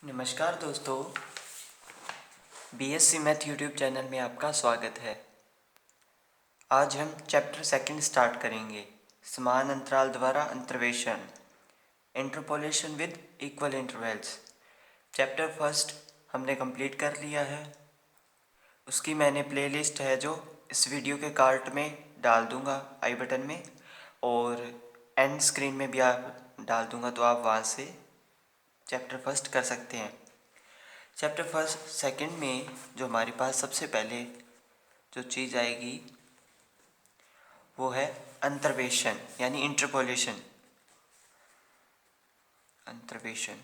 नमस्कार दोस्तों, BSc math YouTube channel में आपका स्वागत है। आज हम चैप्टर सेकंड स्टार्ट करेंगे। समान अंतराल द्वारा अंतर्वेशन, interpolation with equal intervals. Chapter first हमने कंप्लीट कर लिया है। उसकी मैंने प्लेलिस्ट है जो इस वीडियो के कार्ट में डाल दूंगा आई बटन में, और एंड स्क्रीन में भी आप डाल दूंगा, तो आप वहाँ से चैप्टर फर्स्ट कर सकते हैं। चैप्टर फर्स्ट सेकंड में जो हमारे पास सबसे पहले जो चीज़ आएगी वो है अंतर्वेशन यानी इंटरपोलेशन। अंतर्वेशन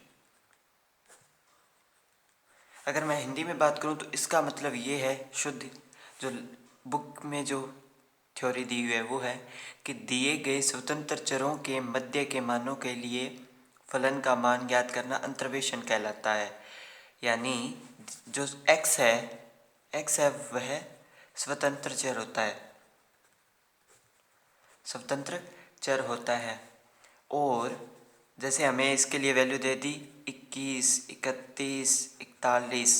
अगर मैं हिंदी में बात करूं तो इसका मतलब ये है, शुद्ध जो बुक में जो थ्योरी दी हुई है वो है कि दिए गए स्वतंत्र चरों के मध्य के मानों के लिए फलन का मान ज्ञात करना अंतर्वेशन कहलाता है। यानी जो x है वह स्वतंत्र चर होता है, स्वतंत्र चर होता है। और जैसे हमें इसके लिए वैल्यू दे दी 21, 31, 41,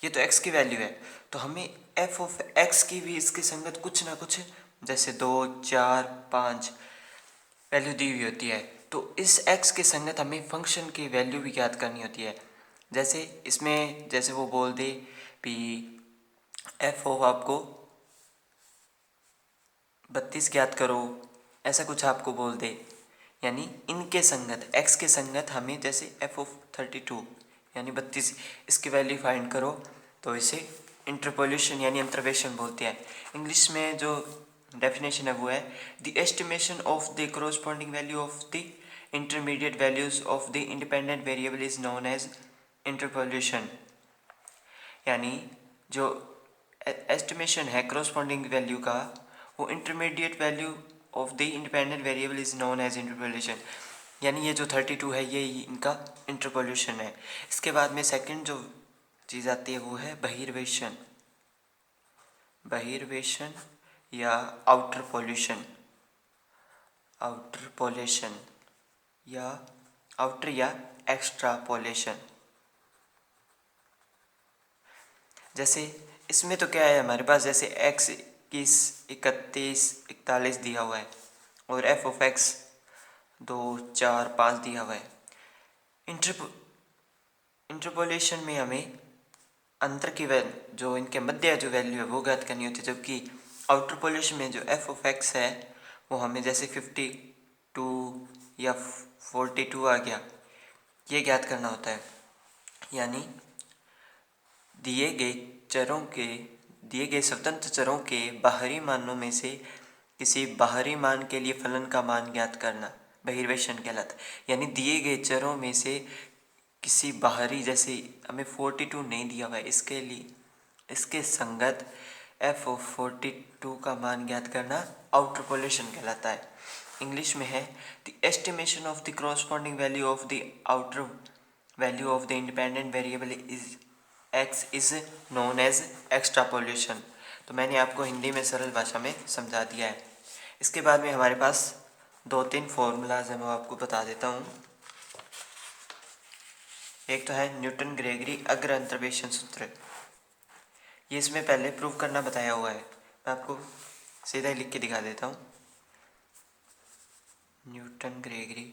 ये तो x की वैल्यू है, तो हमें f ऑफ x की भी इसके संगत कुछ ना कुछ जैसे 2, 4, 5 वैल्यू दी हुई होती है। तो इस x के संगत हमें फंक्शन की वैल्यू भी ज्ञात करनी होती है। जैसे इसमें जैसे वो बोल दे कि f ऑफ आपको 32 ज्ञात करो, ऐसा कुछ आपको बोल दे, यानी इनके संगत x के संगत हमें जैसे f ऑफ 32 यानी 32 इसकी वैल्यू फाइंड करो, तो इसे इंटरपोलेशन यानी अंतर्वेशन बोलते हैं। इंग्लिश में जो डेफिनेशन है वो है the estimation of the corresponding value of the intermediate values of the independent variable is known as interpolation. यानी जो एस्टिमेशन है कोरोस्पोंडिंग वैल्यू का, वो intermediate value of the independent variable is known as interpolation. यानी ये जो 32 है ये इनका इंटरपोलेशन है। इसके बाद में सेकंड जो चीज़ आती है वो है बहिर्वेशन। बहिर्वेशन या आउटर पोल्यूशन, आउटर पोलेशन या आउटर या एक्स्ट्रापोलेशन। जैसे इसमें तो क्या है हमारे पास, जैसे x 21, 31, 41 दिया हुआ है और f ऑफ x 2, 4, 5 दिया हुआ है। इंटरपोलेशन में हमें अंतर की वैल्यू जो इनके मध्य जो वैल्यू है वो ज्ञात करनी होती है, जबकि आउटर पोलेशन में जो f ऑफ x है वो हमें जैसे 52 या 42 आ गया, ये ज्ञात करना होता है। यानी दिए गए स्वतंत्र चरों के बाहरी मानों में से किसी बाहरी मान के लिए फलन का मान ज्ञात करना बहिर्वेशन कहलाता है। यानी दिए गए चरों में से किसी बाहरी, जैसे हमें 42 नहीं दिया हुआ है, इसके लिए इसके संगत f ऑफ 42 का मान ज्ञात करना आउटर पोलेशन कहलाता है। इंग्लिश में है the estimation of the corresponding value of the outer value of the independent variable is x is known as extrapolation. तो मैंने आपको हिंदी में सरल भाषा में समझा दिया है। इसके बाद में हमारे पास 2-3 फॉर्मूलाज हैं, मैं आपको बता देता हूँ। एक तो है न्यूटन ग्रेगरी अग्र अंतर्वेशन सूत्र, ये इसमें पहले प्रूव करना बताया हुआ है, मैं आपको सीधा ही लिख के दिखा देता हूँ। न्यूटन ग्रेगरी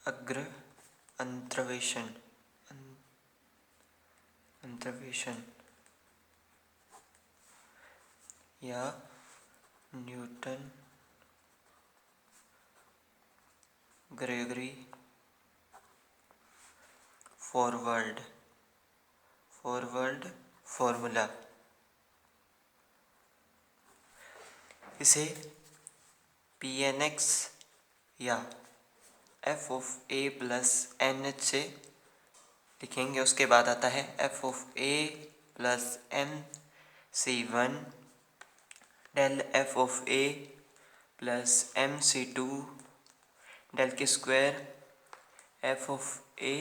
अग्र अंतर्वेशन या न्यूटन ग्रेगरी फॉरवर्ड फॉर्मूला। इसे pnx या f of a plus nh से लिखेंगे। उसके बाद आता है f of a plus mc1 del f of a plus mc2 del के स्क्वायर f ऑफ a।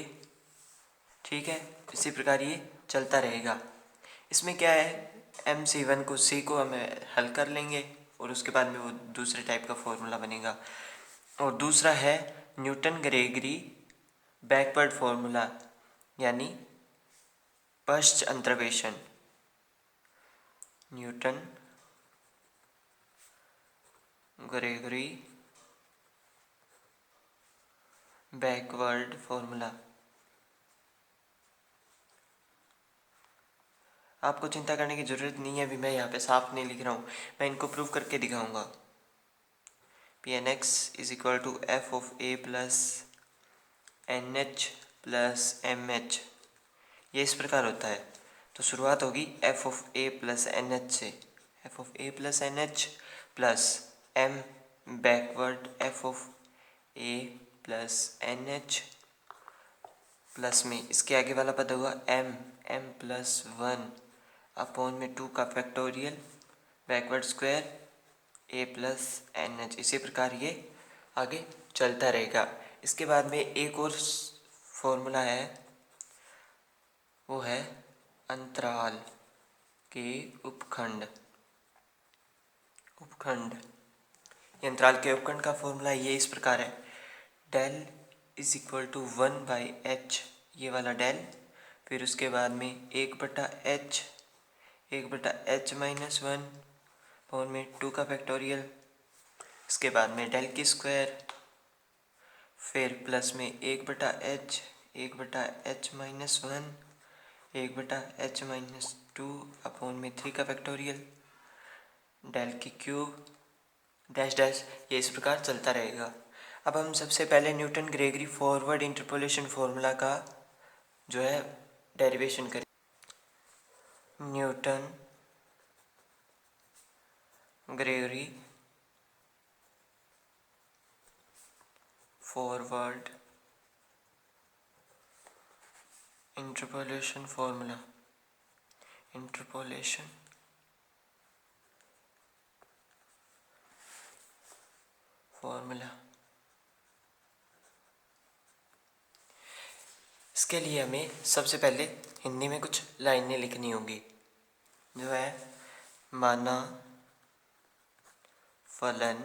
ठीक है, इसी प्रकार ये चलता रहेगा। इसमें क्या है, mc1 को c को हमें हल कर लेंगे और उसके बाद में वो दूसरे टाइप का फॉर्मूला बनेगा। और दूसरा है न्यूटन ग्रेगरी बैकवर्ड फॉर्मूला यानी पश्च अंतर्वेशन। Newton Gregory backward formula. आपको चिंता करने की ज़रूरत नहीं है, अभी मैं यहाँ पे साफ नहीं लिख रहा हूँ, मैं इनको प्रूव करके दिखाऊंगा। P N x is equal to F of A plus N h plus M h, ये इस प्रकार होता है। तो शुरुआत होगी f of A plus N h से, f of A plus N h plus m backward F of A plus N h plus में इसके आगे वाला पद हुआ m, m plus one upon में टू का factorial backward square a plus N H. इसी प्रकार ये आगे चलता रहेगा। इसके बाद में एक और फॉर्मूला है, वो है अंतराल के उपखंड। ये अंतराल के उपखंड का फॉर्मूला ये इस प्रकार है, del is equal to 1/h, ये वाला डेल, फिर उसके बाद में 1/h, 1/h-1 और में 2 का फैक्टोरियल, इसके बाद में डेल की स्क्वायर, फिर प्लस में 1/h, 1/h-1, 1/h-2 अपॉन में 3 का फैक्टोरियल, डेल की क्यूब डैश डैश, ये इस प्रकार चलता रहेगा। अब हम सबसे पहले Newton Gregory forward interpolation formula का जो है डेरिवेशन करें। Newton Gregory forward interpolation formula, interpolation formula. इसके लिए हमें सबसे पहले हिंदी में कुछ लाइनें लिखनी होंगी, जो है माना फलन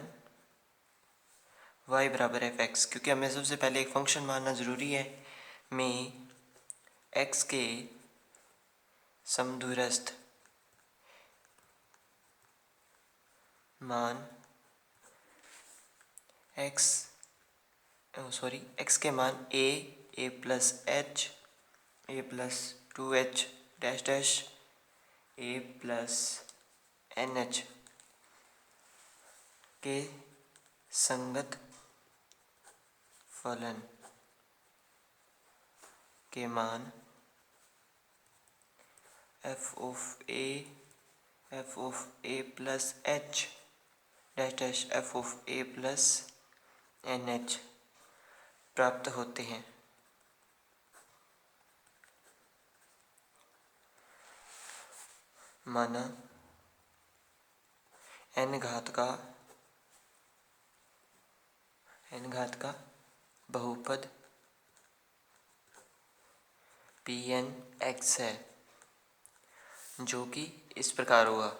y बराबर एफ एक्स, क्योंकि हमें सबसे पहले एक फंक्शन मानना ज़रूरी है, में x के समदूरस्थ मान x के मान a plus h, a plus 2h dash dash, a plus N H के संगत फलन के मान F of A plus H dash dash F of A plus N H प्राप्त होते हैं। माना n घात का बहुपद Pn(x) है, जो कि इस प्रकार हुआ,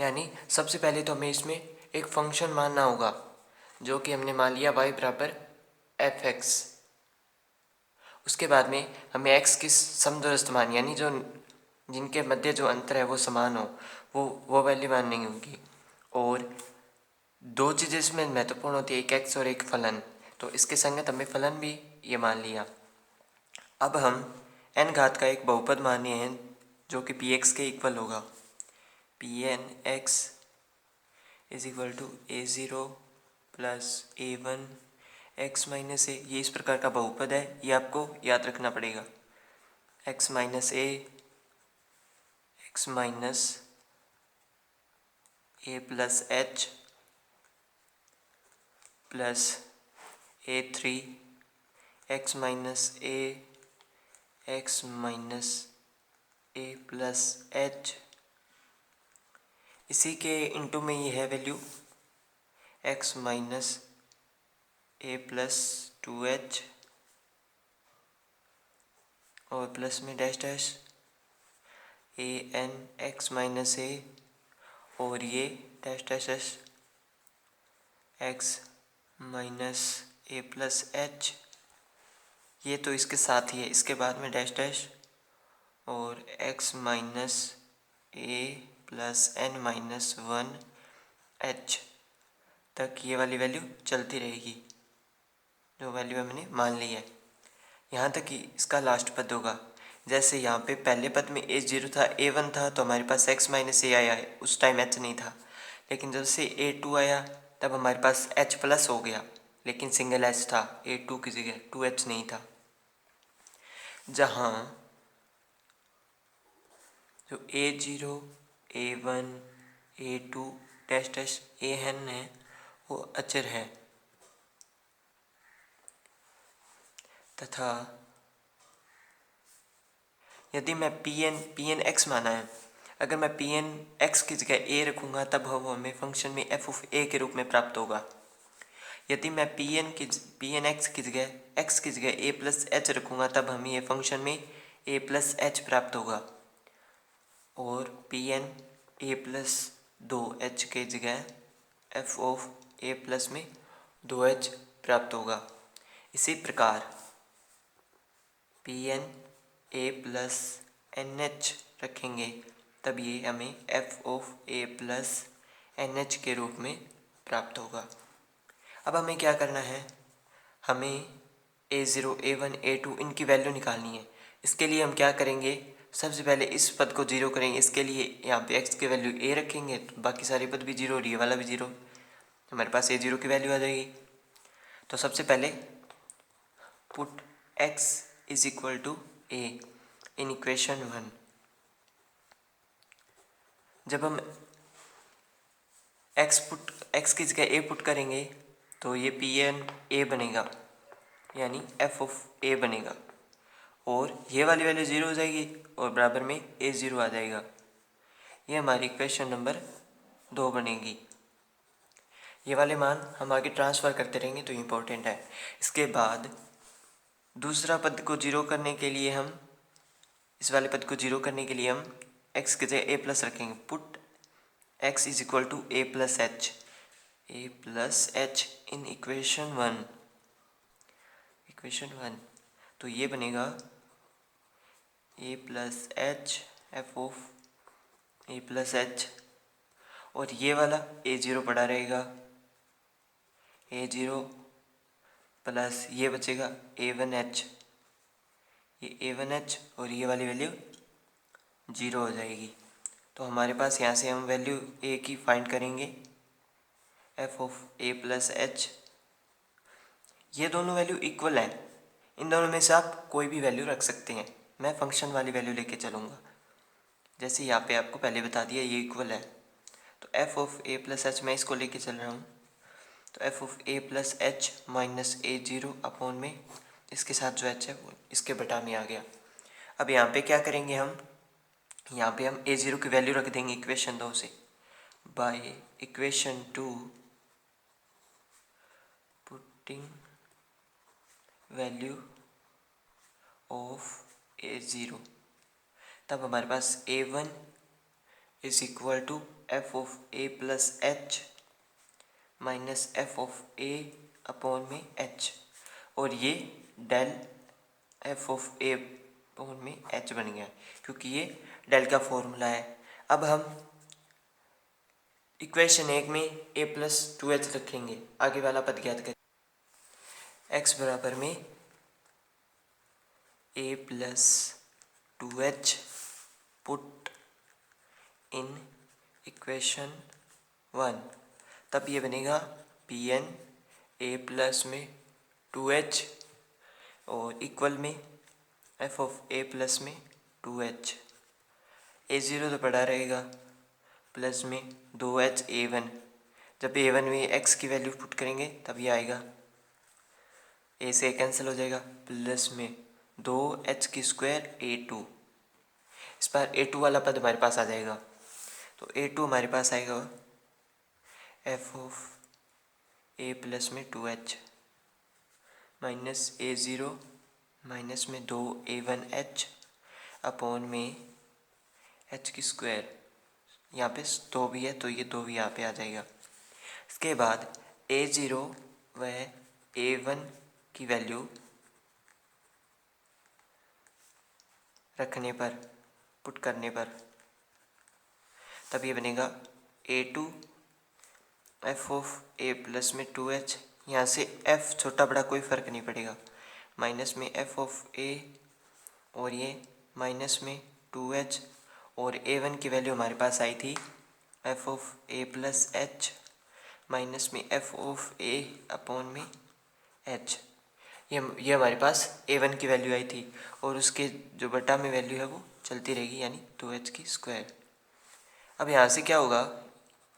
यानी सबसे पहले तो हमें इसमें एक फंक्शन मानना होगा, जो कि हमने मान लिया y बराबर एफ एक्स। उसके बाद में हमें x की समदूरस्थ मान, यानी जो जिनके मध्य जो अंतर है वो समान हो, वो वैल्यू माननी होगी। और दो चीज़ें इसमें महत्वपूर्ण होती है, एक x और एक फलन, तो इसके संगत हमें फलन भी ये मान लिया। अब हम n घात का एक बहुपद माने हैं, जो कि px के इक्वल होगा, Pn(x) is equal to a0 plus a1 x minus a, ये इस प्रकार का बहुपद है, ये आपको याद रखना पड़ेगा। x minus a, x minus A plus h plus a3 x minus a, x minus A plus h, इसी के इंटू में ये है वैल्यू x माइनस ए प्लस 2h और प्लस में dash dash a n x minus a और ये dash dash dash x minus ए plus H, ये तो इसके साथ ही है, इसके बाद में डैश डैश और एक्स माइनस ए plus N minus one H तक ये वाली वैल्यू चलती रहेगी, जो वैल्यू हमने मान ली है, यहाँ तक कि इसका लास्ट पद होगा। जैसे यहाँ पे पहले पद में a0 था, a1 था, तो हमारे पास x माइनस ए आया है, उस टाइम h नहीं था। लेकिन जब से a2 आया तब हमारे पास h प्लस हो गया, लेकिन सिंगल h था, a2 की जगह 2h नहीं था। जहाँ जो a0, a1, a2 dash dash an है वो अचर है, तथा यदि मैं पी एन एक्स माना है, अगर मैं पी एन एक्स की जगह ए रखूँगा तब हमें फंक्शन में एफ ऑफ ए के रूप में प्राप्त होगा। यदि मैं पी एन एक्स की जगह ए प्लस एच रखूँगा तब हमें ये फंक्शन में ए प्लस एच प्राप्त होगा, और पी एन ए प्लस दो एच के जगह एफ ऑफ ए प्लस में दो एच प्राप्त होगा। इसी प्रकार P N A plus N H रखेंगे तब ये हमें F of A plus N H के रूप में प्राप्त होगा। अब हमें क्या करना है, हमें a0, a1, a2 इनकी वैल्यू निकालनी है। इसके लिए हम क्या करेंगे, सबसे पहले इस पद को जीरो करेंगे। इसके लिए यहाँ पे x की वैल्यू a रखेंगे, तो बाकी सारे पद भी जीरो और ये वाला भी जीरो, हमारे पास a0 की वैल्यू आ जाएगी। तो सबसे पहले put x is equal to a in equation 1। जब हम x की जगह a पुट करेंगे तो ये पी एन ए बनेगा, यानी एफ ऑफ ए बनेगा, और ये वाली वैल्यू ज़ीरो हो जाएगी और बराबर में a0 आ जाएगा। ये हमारी इक्वेशन नंबर 2 बनेगी। ये वाले मान हम आगे ट्रांसफ़र करते रहेंगे तो इम्पोर्टेंट है। इसके बाद दूसरा पद को जीरो करने के लिए हम इस वाले पद को जीरो करने के लिए हम x की जगह a प्लस रखेंगे। Put x is equal to a plus H in equation 1। तो ये बनेगा a plus H F of a plus H, और ये वाला a0 पड़ा रहेगा, a0 प्लस ये बचेगा a1h, ये a1h और ये वाली वैल्यू 0 हो जाएगी। तो हमारे पास यहाँ से हम वैल्यू a की फाइंड करेंगे, f of a plus H. ये दोनों वैल्यू इक्वल हैं, इन दोनों में से आप कोई भी वैल्यू रख सकते हैं। मैं फंक्शन वाली वैल्यू लेके चलूँगा, जैसे यहाँ पे आपको पहले बता दिया ये इक्वल है। तो f of a plus H मैं इसको लेके चल रहा हूँ, तो f of a plus H minus a0 upon में इसके साथ जो h है वो इसके बटा में आ गया। अब यहाँ पे क्या करेंगे, हम यहाँ पे हम a0 की वैल्यू रख देंगे इक्वेशन 2 से। By equation 2 putting value of a0, तब हमारे पास a1 is equal to F of a plus H minus F of a upon में h, और ये del F of a upon में h बन गया, क्योंकि ये डेल का फॉर्मूला है। अब हम इक्वेशन 1 में a प्लस 2h रखेंगे, आगे वाला पद ज्ञात करें। x बराबर में a plus 2h put in equation 1, तब ये बनेगा पी एन ए प्लस में 2h और इक्वल में एफ ऑफ ए प्लस में 2h। a0 तो पड़ा रहेगा, प्लस में 2h a1। जब a1 में x की वैल्यू पुट करेंगे तब ये आएगा, a से कैंसिल हो जाएगा, प्लस में 2h की स्क्वायर a2। इस बार a2 वाला पद हमारे पास आ जाएगा, तो a2 हमारे पास आएगा एफ ऑफ a प्लस में 2h माइनस a0 माइनस में 2a1h अपॉन में h की स्क्वायर, यहाँ पे 2 भी है तो ये 2 भी यहाँ पे आ जाएगा। इसके बाद A0 व A1 की वैल्यू रखने पर, पुट करने पर, तब ये बनेगा A2 f of A plus में 2h, यहाँ से f छोटा बड़ा कोई फ़र्क नहीं पड़ेगा, माइनस में f ऑफ A और ये माइनस में 2h, और A1 की वैल्यू हमारे पास आई थी f of A plus h minus में f ऑफ A अपॉन में h। ये हमारे पास A1 की वैल्यू आई थी और उसके जो बटा में वैल्यू है वो चलती रहेगी, यानी 2h की स्क्वायर। अब यहाँ से क्या होगा,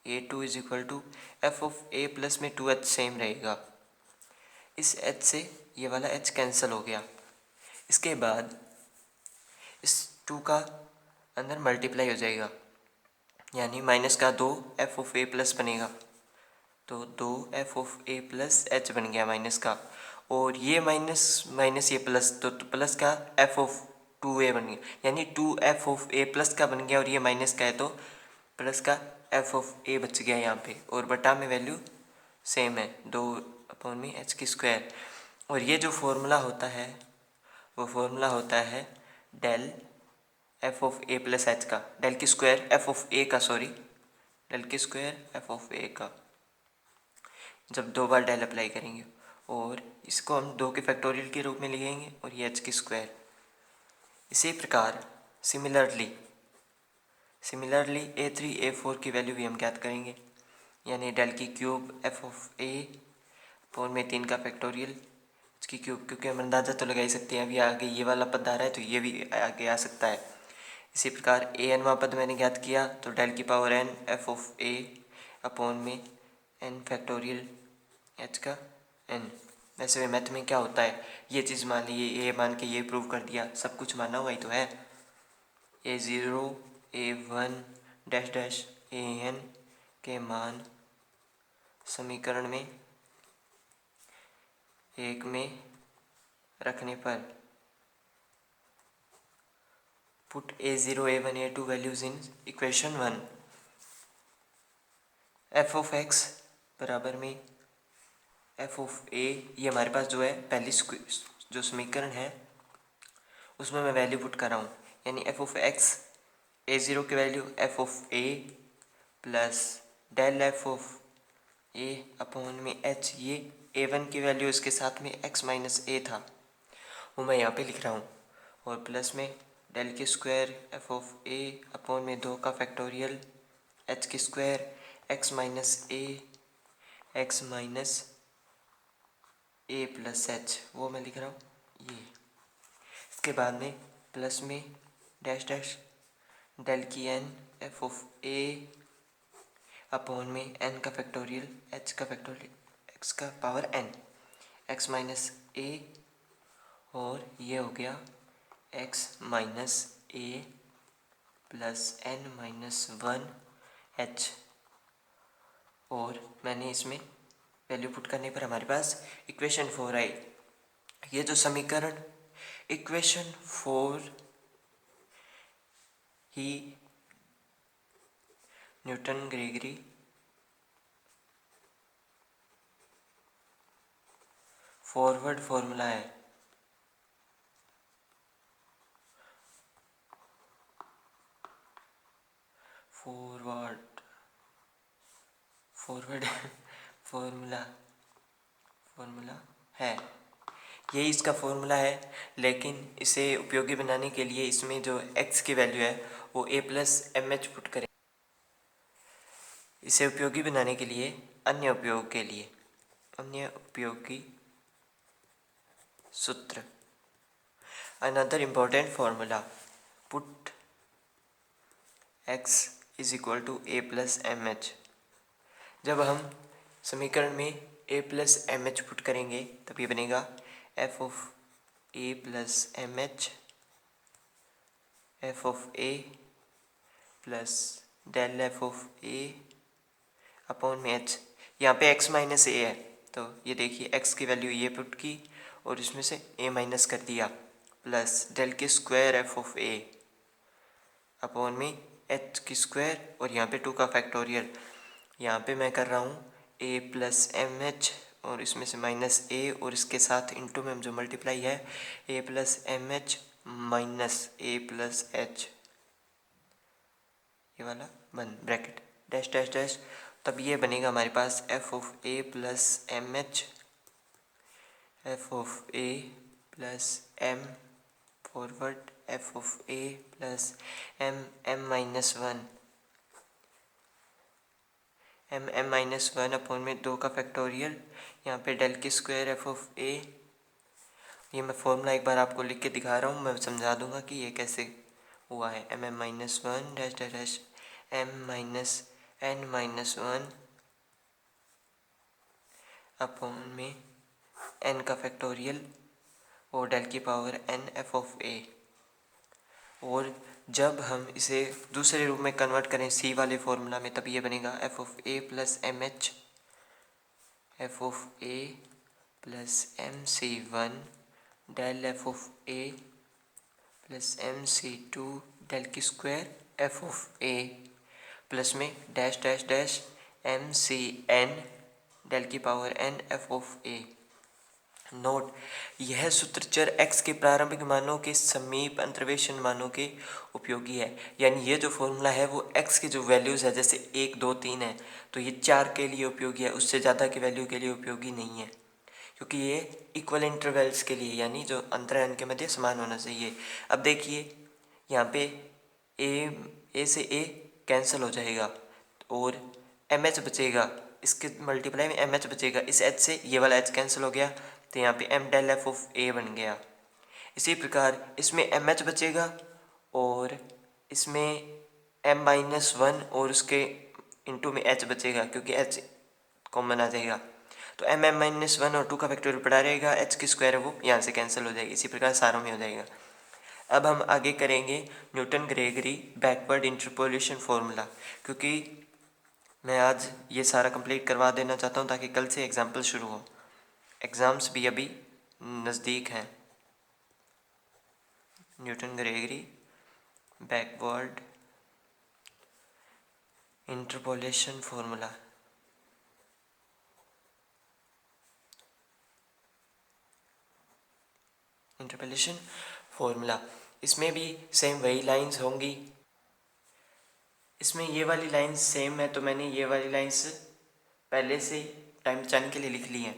A2 is equal to F of A plus में 2h सेम रहेगा, इस h से ये वाला h कैंसिल हो गया। इसके बाद इस 2 का अंदर मल्टीप्लाई हो जाएगा, यानी माइनस का 2 एफ ऑफ A प्लस बनेगा, तो 2 F of A plus h बन गया माइनस का, और ये माइनस माइनस ये प्लस, तो प्लस का एफ ऑफ 2A बन गया, यानी 2 एफ ऑफ A प्लस का बन गया, और ये माइनस का है तो प्लस का एफ ऑफ A बच गया यहाँ पे, और बटा में वैल्यू सेम है 2 अपॉन में h की स्क्वायर। और ये जो फॉर्मूला होता है वो फॉर्मूला होता है del F of A plus h का, डेल की स्क्वायर एफ ऑफ A का, सॉरी डेल की स्क्वायर एफ ऑफ A का, जब 2 बार डेल अप्लाई करेंगे, और इसको हम 2 के फैक्टोरियल के रूप में लिखेंगे, और ये h की स्क्वायर। इसी प्रकार सिमिलरली A3 A4 की वैल्यू भी हम ज्ञात करेंगे, यानी डेल की cube F of A upon में 3 का फैक्टोरियल h की क्यूब, क्योंकि हम अंदाज़ा तो लगा ही सकते हैं, अभी आगे ये वाला पद आ रहा है तो ये भी आगे आ सकता है। इसी प्रकार A n पद मैंने ज्ञात किया, तो डेल की power n F of A upon में n फैक्टोरियल h का n। वैसे भी मैथ में क्या होता है, ये चीज़ मान ली, ये मान के ये प्रूव कर दिया, सब कुछ माना हुआ ही तो है। A0 A1 dash dash AN के मान समीकरण में 1 में रखने पर put A0 A1 A2 values in equation 1, f of x बराबर में f ऑफ A, ये हमारे पास जो है पहली जो समीकरण है उसमें मैं वैल्यू पुट कर रहा हूँ, यानी f ऑफ x A0 की value f of A plus del f of A upon में h, ये A1 की वैल्यू इसके साथ में x माइनस A था वो मैं यहाँ पे लिख रहा हूँ, और प्लस में डेल की square f of A upon में 2 का फैक्टोरियल h की square x minus A plus h, वो मैं लिख रहा हूँ ये। इसके बाद में प्लस में डैश डैश डेल की n F of A upon में n का फैक्टोरियल h का फैक्टोरियल x का power n x minus A, और ये हो गया x minus A plus n minus 1h, और मैंने इसमें वैल्यू पुट करने पर हमारे पास इक्वेशन 4 आई। ये जो समीकरण इक्वेशन 4 ही न्यूटन ग्रेगरी फॉरवर्ड फॉर्मूला है। फॉरवर्ड फॉर्मूला है, यही इसका फॉर्मूला है। लेकिन इसे उपयोगी बनाने के लिए इसमें जो x की वैल्यू है वो a plus M H put करें। इसे उपयोगी बनाने के लिए अन्य उपयोगी सूत्र, another important formula, put x is equal to a plus M H. जब हम समीकरण में a plus M H put करेंगे तब ये बनेगा f of a plus M H F of a plus del F of a upon में h। यहाँ पे x माइनस a है तो ये देखिए x की वैल्यू ये पुट की और इसमें से a माइनस कर दिया, प्लस डेल के square F of a upon में एच की स्क्वायर और यहाँ पे 2 का फैक्टोरियल। यहाँ पे मैं कर रहा हूँ ए प्लस एम एच और इसमें से माइनस ए और इसके साथ इंटू में जो मल्टीप्लाई है ए प्लस एम एच माइनस ए प्लस एच, ये वाला बंद ब्रैकेट डैश डैश डैश। तब ये बनेगा हमारे पास f of A plus M H, F of A plus m forward f of A plus m m minus one, m minus one upon में 2 का फैक्टोरियल, यहाँ पे डेल की स्क्वायर एफ ऑफ ए। ये मैं फॉर्मूला एक बार आपको लिख के दिखा रहा हूँ, मैं समझा दूंगा कि ये कैसे हुआ है। M minus one dash dash dash M minus N minus one upon में एन का फैक्टोरियल और डेल की power N F of A. और जब हम इसे दूसरे रूप में कन्वर्ट करें सी वाले फॉर्मूला में, तब ये बनेगा F of A plus M H, F of A plus m c one del F of A plus m c two del की square F of A plus में dash dash dash m c n del की power N F of a. Note, यह सूत्र चर x के प्रारंभिक मानों के समीप अंतर्वेशन मानों के उपयोगी है। यानी ये जो फॉर्मूला है वो x की जो वैल्यूज़ है, जैसे 1 2 3 है, तो ये 4 के लिए उपयोगी है, उससे ज़्यादा की वैल्यू के लिए उपयोगी नहीं है, क्योंकि ये इक्वल इंटरवल्स के लिए, यानी जो अंतर है उनके मध्य समान होना चाहिए। अब देखिए यहाँ पे ए से ए कैंसिल हो जाएगा और एम एच बचेगा, इसके मल्टीप्लाई में एम एच बचेगा, इस एच से ये वाला एच कैंसिल हो गया, तो यहाँ पे एम डेल एफ ऑफ ए बन गया। इसी प्रकार इसमें एम एच बचेगा और इसमें एम माइनस वन और उसके इंटू में एच बचेगा, क्योंकि एच कॉमन आ जाएगा, तो एम माइनस वन और 2 का फैक्टोरियल पड़ा रहेगा, एच की स्क्वायर है वो यहाँ से कैंसिल हो जाएगी। इसी प्रकार सारों में हो जाएगा। अब हम आगे करेंगे Newton Gregory backward interpolation formula, क्योंकि मैं आज ये सारा कंप्लीट करवा देना चाहता हूँ ताकि कल से एग्जाम्पल शुरू हो, एग्ज़ाम्स भी अभी नज़दीक हैं। Newton Gregory backward interpolation formula. Interpolation formula, इसमें भी सेम वही लाइंस होंगी। इसमें ये वाली लाइंस सेम है, तो मैंने ये वाली लाइंस पहले से टाइम बचाने के लिए लिख ली है।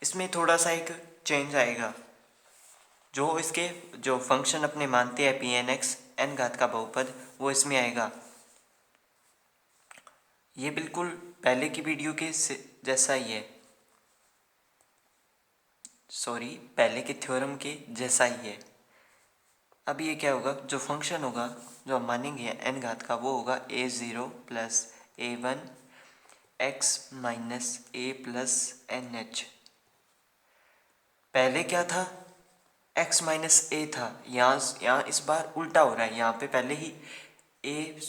इसमें थोड़ा सा एक चेंज आएगा, जो इसके जो फंक्शन अपने मानते हैं पी एन एक्स एन घात का बहुपद, वो इसमें आएगा। ये बिल्कुल पहले की वीडियो के जैसा ही है, सॉरी पहले के थ्योरम के जैसा ही है। अब ये क्या होगा, जो फंक्शन होगा जो हम मानेंगे एन घात का, वो होगा ए ज़ीरो प्लस ए वन एक्स माइनस ए प्लस एन एच। पहले क्या था, x माइनस ए था, यहाँ इस बार उल्टा हो रहा है। यहाँ पे पहले ही a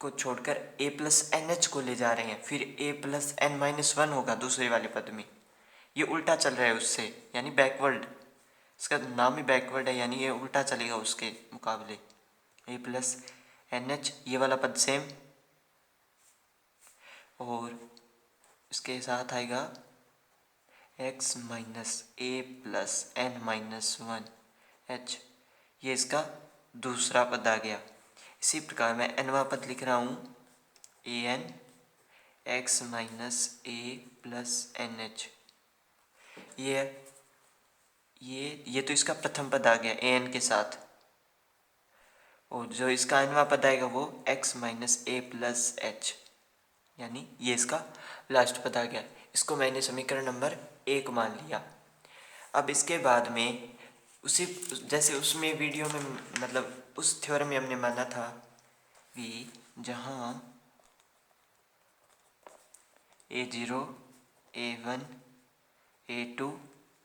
को छोड़कर a प्लस एन एच को ले जा रहे हैं, फिर a plus N minus one होगा दूसरे वाले पद में। ये उल्टा चल रहा है उससे, यानी बैकवर्ड, इसका नाम ही बैकवर्ड है, यानी ये उल्टा चलेगा उसके मुकाबले। a प्लस एन एच ये वाला पद सेम, और इसके साथ आएगा x माइनस ए plus N minus one H, ये इसका दूसरा पद आ गया। इसी प्रकार मैं एनवा पद लिख रहा हूँ A N x minus A plus N H. ये तो इसका प्रथम पद आ गया ए एन के साथ, और जो इसका एनवा पद आएगा वो एक्स माइनस ए प्लस एच, यानी ये इसका लास्ट पद आ गया। इसको मैंने समीकरण नंबर 1 मान लिया। अब इसके बाद में उसी जैसे उसमें वीडियो में, मतलब उस थ्योरम में हमने माना था कि जहाँ a zero a one a two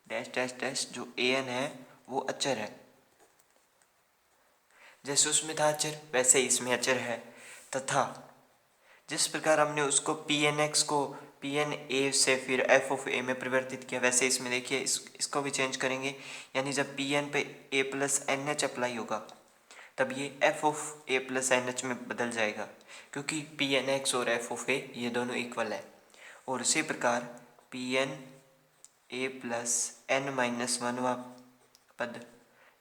dash dash dash जो ए एन है वो अचर है, जैसे उसमें था अचर वैसे इसमें अचर है, तथा जिस प्रकार हमने उसको पी एन एक्स को पी एन ए से फिर एफ ऑफ ए में परिवर्तित किया, वैसे इसमें देखिए इसको भी चेंज करेंगे। यानी जब पी एन पे A plus N H apply होगा तब ये F of A plus N H में बदल जाएगा, क्योंकि पी एन एक्स और एफ ऑफ ए ये दोनों इक्वल है। और इसी प्रकार P N A plus N minus one वा पद,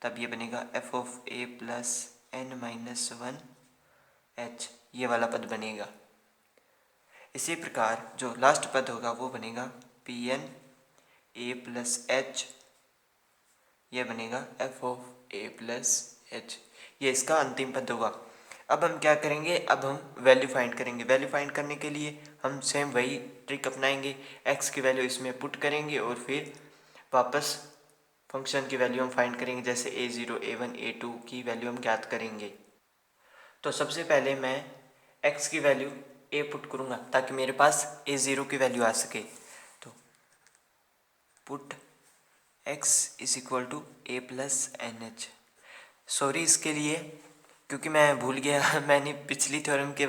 तब ये बनेगा F of A plus N minus one H, ये वाला पद बनेगा। इसी प्रकार जो लास्ट पद होगा वो बनेगा P N A plus H, ये बनेगा F of A plus H, ये इसका अंतिम पद होगा। अब हम क्या करेंगे, अब हम वैल्यू फाइंड करेंगे। वैल्यू फाइंड करने के लिए हम सेम वही ट्रिक अपनाएंगे, एक्स की वैल्यू इसमें पुट करेंगे और फिर वापस फंक्शन की वैल्यू हम फाइंड करेंगे, जैसे a0 a1 a2 की वैल्यू हम ज्ञात करेंगे। तो सबसे पहले मैं x की वैल्यू a पुट करूँगा ताकि मेरे पास a0 की वैल्यू आ सके। तो put x is equal to A plus N H. Sorry इसके लिए, क्योंकि मैं भूल गया मैंने पिछली थ्योरम के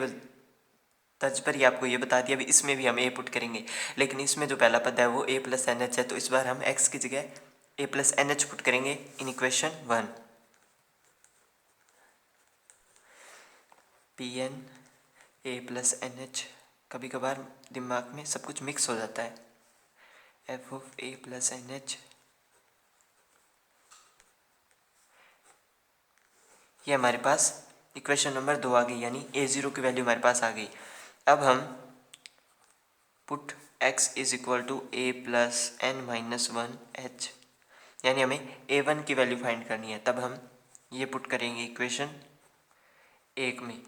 तर्ज पर ही आपको ये बता दिया। अभी इसमें भी हम ए पुट करेंगे, लेकिन इसमें जो पहला पद है वो ए प्लस एन एच है, तो इस बार हम x की जगह A plus N H put करेंगे in equation 1। P N A plus N H, कभी कभार दिमाग में सब कुछ मिक्स हो जाता है। F of A plus N H, ये हमारे पास इक्वेशन नंबर 2 आ गई, यानी a0 की वैल्यू हमारे पास आ गई। अब हम put x is equal to A plus N minus one H, यानी हमें a1 की वैल्यू फाइंड करनी है। तब हम ये पुट करेंगे इक्वेशन 1 में।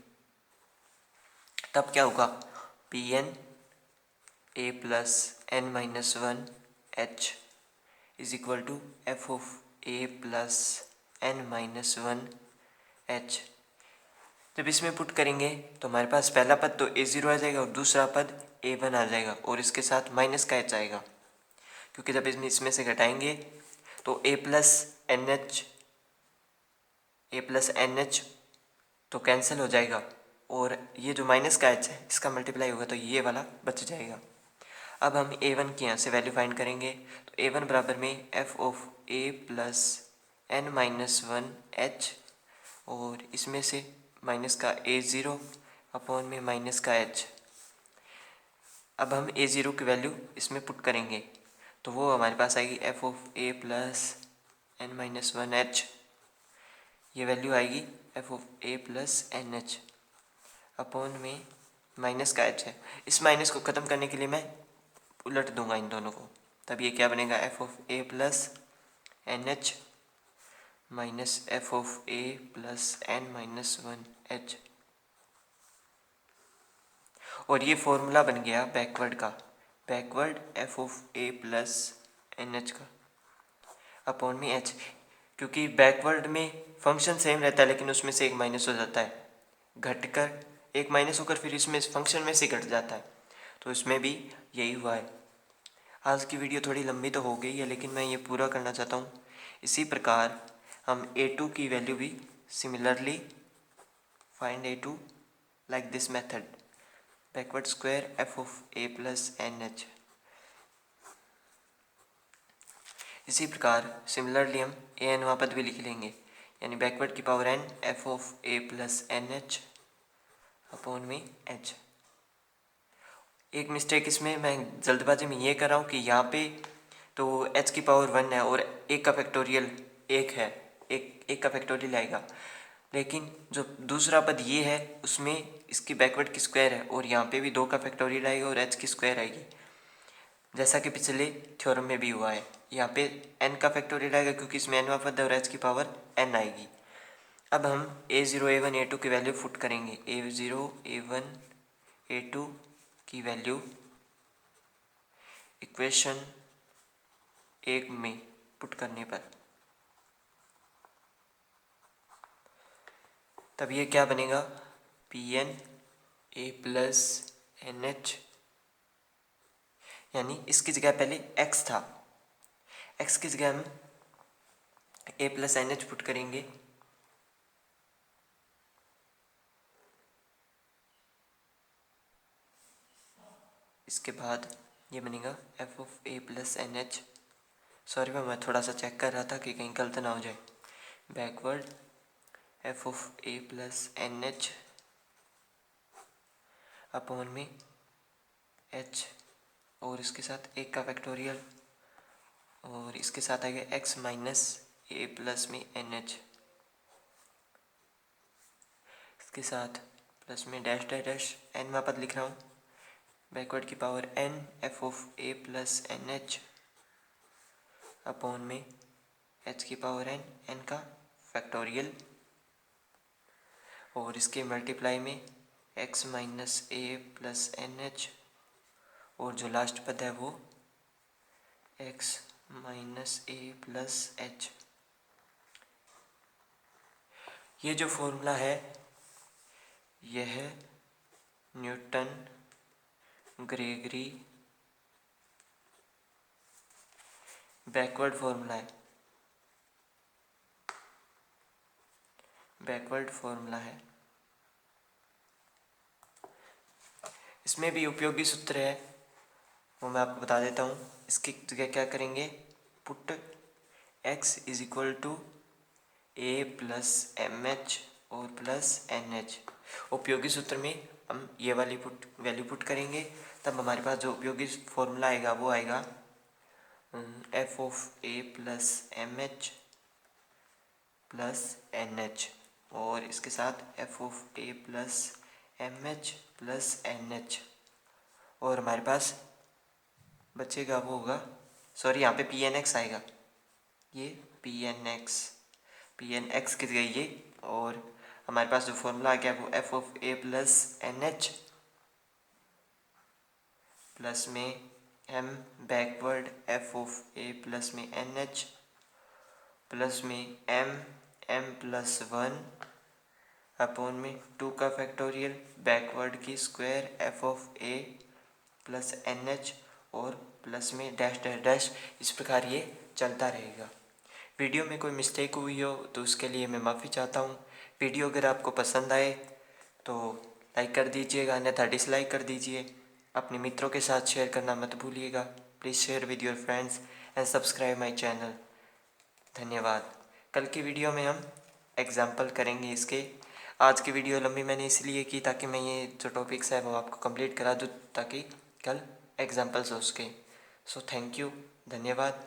तब क्या होगा, P N A plus N minus one H is equal to F of A plus N minus one H. जब इसमें पुट करेंगे तो हमारे पास पहला पद तो a0 आ जाएगा और दूसरा पद a1 आ जाएगा, और इसके साथ माइनस का h आएगा, क्योंकि जब इसमें से घटाएंगे तो a प्लस एन एच तो कैंसिल हो जाएगा, और ये जो माइनस का h है इसका मल्टीप्लाई होगा तो ये वाला बच जाएगा। अब हम a1 की यहाँ से वैल्यू फाइंड करेंगे, तो a1 बराबर में F of a plus N minus one H, और इसमें से माइनस का a0 अपॉन में माइनस का h। अब हम a0 की वैल्यू इसमें पुट करेंगे तो वो हमारे पास आएगी F of a plus N minus one H, ये वैल्यू आएगी F of a plus N H upon में माइनस का h है। इस माइनस को ख़त्म करने के लिए मैं उलट दूंगा इन दोनों को, तब ये क्या बनेगा, F of a plus N H minus F of A plus N minus one H. और ये फॉर्मूला बन गया बैकवर्ड का, backward F of A plus N H का अपॉन में एच, क्योंकि बैकवर्ड में फंक्शन सेम रहता है लेकिन उसमें से एक माइनस हो जाता है, घटकर एक माइनस होकर फिर इसमें फंक्शन में से घट जाता है, तो इसमें भी यही हुआ है। आज की वीडियो थोड़ी लंबी तो हो गई है, लेकिन मैं ये पूरा करना चाहता हूँ। इसी प्रकार हम a2 की वैल्यू भी similarly find a2 like this method, backward square F of a plus N H. इसी प्रकार सिमिलरली हम an वां पद भी लिख लेंगे, यानी बैकवर्ड की power n F of a plus N H upon में h। एक मिस्टेक इसमें मैं जल्दबाजी में ये कर रहा हूँ कि यहाँ पे तो h की पावर 1 है और एक का फैक्टोरियल एक है, एक का फैक्टोरियल आएगा, लेकिन जो दूसरा पद ये है उसमें इसकी बैकवर्ड की स्क्वायर है और यहाँ पे भी 2 का फैक्टोरियल आएगा और h की स्क्वायर आएगी, जैसा कि पिछले थ्योरम में भी हुआ है। यहाँ पे n का फैक्टोरियल आएगा क्योंकि इसमें n पद है और h की पावर n आएगी। अब हम a0 a1 a2 की वैल्यू पुट करेंगे, a0 a1 a2 की वैल्यू इक्वेशन 1 में पुट करने पर तब ये क्या बनेगा, P N A plus N H, यानी इसकी जगह पहले x था, x की जगह हम a plus N H put करेंगे, इसके बाद ये बनेगा F of a plus N H. Sorry मैं थोड़ा सा चेक कर रहा था कि कहीं गलत ना हो जाए। Backward F of A plus N H upon में एच, और इसके साथ एक का फैक्टोरियल, और इसके साथ आ गया एक्स माइनस ए प्लस में एन एच, इसके साथ प्लस में डैश डैश डैश एन में पद लिख रहा हूँ, बैकवर्ड की power N F of A plus N H upon में एच की पावर एन, एन का फैक्टोरियल, और इसके मल्टीप्लाई में एक्स माइनस ए प्लस एन एच, और जो लास्ट पद है वो एक्स माइनस ए प्लस एच। ये जो फॉर्मूला है यह है न्यूटन ग्रेगरी बैकवर्ड फॉर्मूला है, बैकवर्ड फॉर्मूला है। इसमें भी उपयोगी सूत्र है, वो मैं आपको बता देता हूँ। इसकी जगह क्या करेंगे, put x is equal to A plus M H और प्लस एन एच। उपयोगी सूत्र में हम ये वाली वैल्यू पुट करेंगे, तब हमारे पास जो उपयोगी फॉर्मूला आएगा वो आएगा F of A plus M H plus N H, और इसके साथ F of A plus M H plus N H, और हमारे पास बचेगा वो होगा, सॉरी यहाँ पे पी एन एक्स आएगा, ये पी एन एक्स किस गई ये, और हमारे पास जो फॉर्मूला आ गया वो f of A plus N h plus में m backward F of A plus में एन एच प्लस में एम प्लस वन अपॉन में टू का फैक्टोरियल बैकवर्ड की square F of A plus N H, और प्लस में dash dash dash, इस प्रकार ये चलता रहेगा। वीडियो में कोई मिस्टेक हुई हो तो उसके लिए मैं माफ़ी चाहता हूँ। वीडियो अगर आपको पसंद आए तो लाइक कर दीजिएगा, अन्यथा डिसलाइक कर दीजिए। अपने मित्रों के साथ शेयर करना मत भूलिएगा। Please share with your friends and subscribe my channel. धन्यवाद। कल की वीडियो में हम एग्जाम्पल करेंगे इसके। आज की वीडियो लंबी मैंने इसलिए की ताकि मैं ये जो टॉपिक्स है वो आपको कंप्लीट करा दूँ, ताकि कल एग्जाम्पल्स हो सके। सो थैंक यू, धन्यवाद।